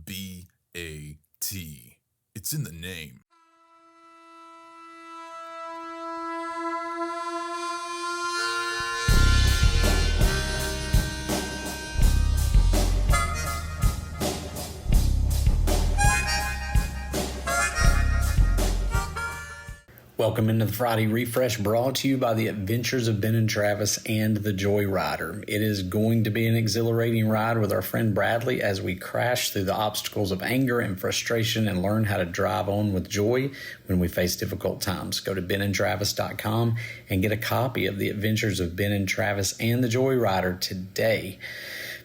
B-A-T. It's in the name. Welcome into the Friday Refresh, brought to you by the Adventures of Ben and Travis and the JoyRider. It is going to be an exhilarating ride with our friend Bradley as we crash through the obstacles of anger and frustration and learn how to drive on with joy when we face difficult times. Go to benandtravis.com and get a copy of the Adventures of Ben and Travis and the JoyRider today.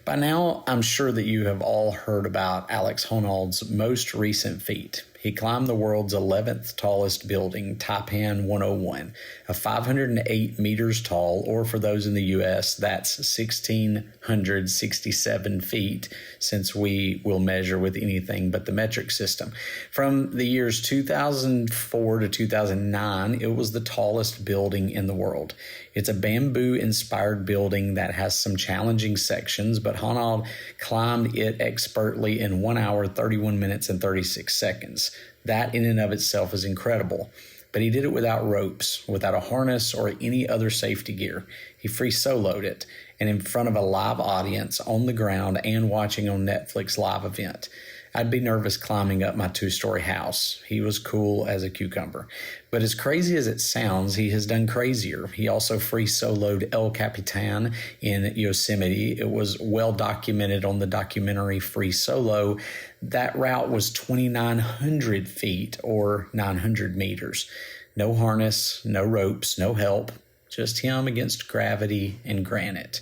By now, I'm sure that you have all heard about Alex Honnolds' most recent feat. He climbed the world's 11th tallest building, Taipan 101, 508 meters tall, or for those in the U.S., that's 1,667 feet, since we will measure with anything but the metric system. From the years 2004 to 2009, it was the tallest building in the world. It's a bamboo-inspired building that has some challenging sections, but Honnolds climbed it expertly in 1 hour, 31 minutes, and 36 seconds. That in and of itself is incredible. But he did it without ropes, without a harness or any other safety gear. He free soloed it, and in front of a live audience on the ground and watching on Netflix live event. I'd be nervous climbing up my 2-story house. He was cool as a cucumber. But as crazy as it sounds, he has done crazier. He also free soloed El Capitan in Yosemite. It was well documented on the documentary Free Solo. That route was 2,900 feet or 900 meters. No harness, no ropes, no help. Just him against gravity and granite.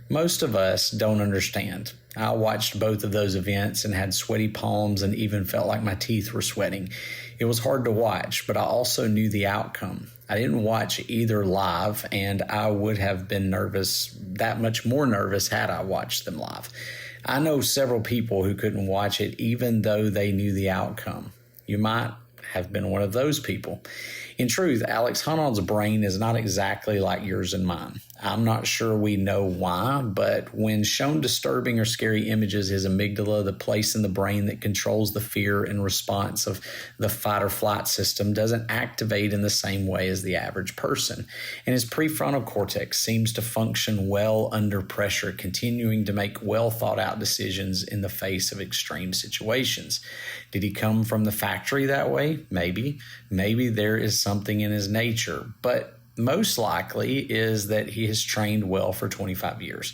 Most of us don't understand. I watched both of those events and had sweaty palms and even felt like my teeth were sweating. It was hard to watch, but I also knew the outcome. I didn't watch either live, and I would have been nervous, that much more nervous, had I watched them live. I know several people who couldn't watch it even though they knew the outcome. You might have been one of those people. In truth, Alex Honnolds' brain is not exactly like yours and mine. I'm not sure we know why, but when shown disturbing or scary images, his amygdala, the place in the brain that controls the fear and response of the fight or flight system, doesn't activate in the same way as the average person. And his prefrontal cortex seems to function well under pressure, continuing to make well thought out decisions in the face of extreme situations. Did he come from the factory that way? Maybe. Maybe there is something in his nature, but most likely is that he has trained well for 25 years,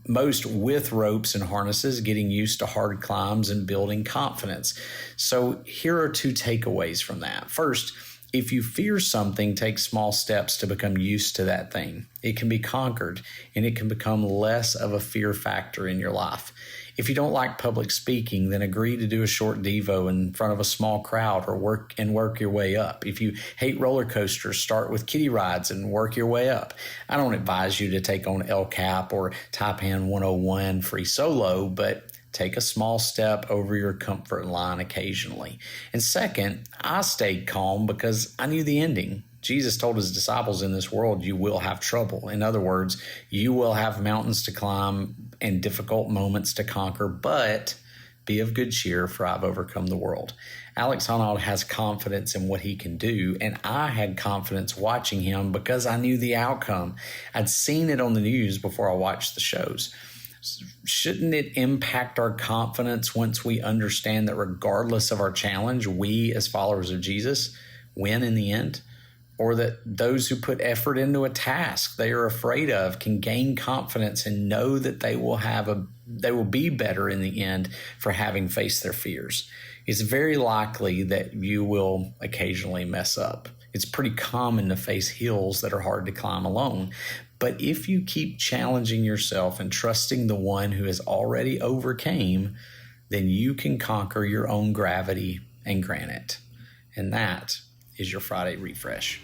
most with ropes and harnesses, getting used to hard climbs and building confidence. So here are 2 takeaways from that. First, if you fear something, take small steps to become used to that thing. It can be conquered, and it can become less of a fear factor in your life. If you don't like public speaking, then agree to do a short devo in front of a small crowd or work your way up. If you hate roller coasters, start with kiddie rides and work your way up. I don't advise you to take on El Cap or Taipan 101 free solo, but take a small step over your comfort line occasionally. And second, I stayed calm because I knew the ending. Jesus told his disciples, in this world, you will have trouble. In other words, you will have mountains to climb and difficult moments to conquer, but be of good cheer, for I've overcome the world. Alex Honnolds has confidence in what he can do, and I had confidence watching him because I knew the outcome. I'd seen it on the news before I watched the shows. Shouldn't it impact our confidence once we understand that regardless of our challenge, we as followers of Jesus win in the end? Or that those who put effort into a task they are afraid of can gain confidence and know that they will be better in the end for having faced their fears. It's very likely that you will occasionally mess up. It's pretty common to face hills that are hard to climb alone. But if you keep challenging yourself and trusting the one who has already overcame, then you can conquer your own gravity and granite. And that is your Friday Refresh.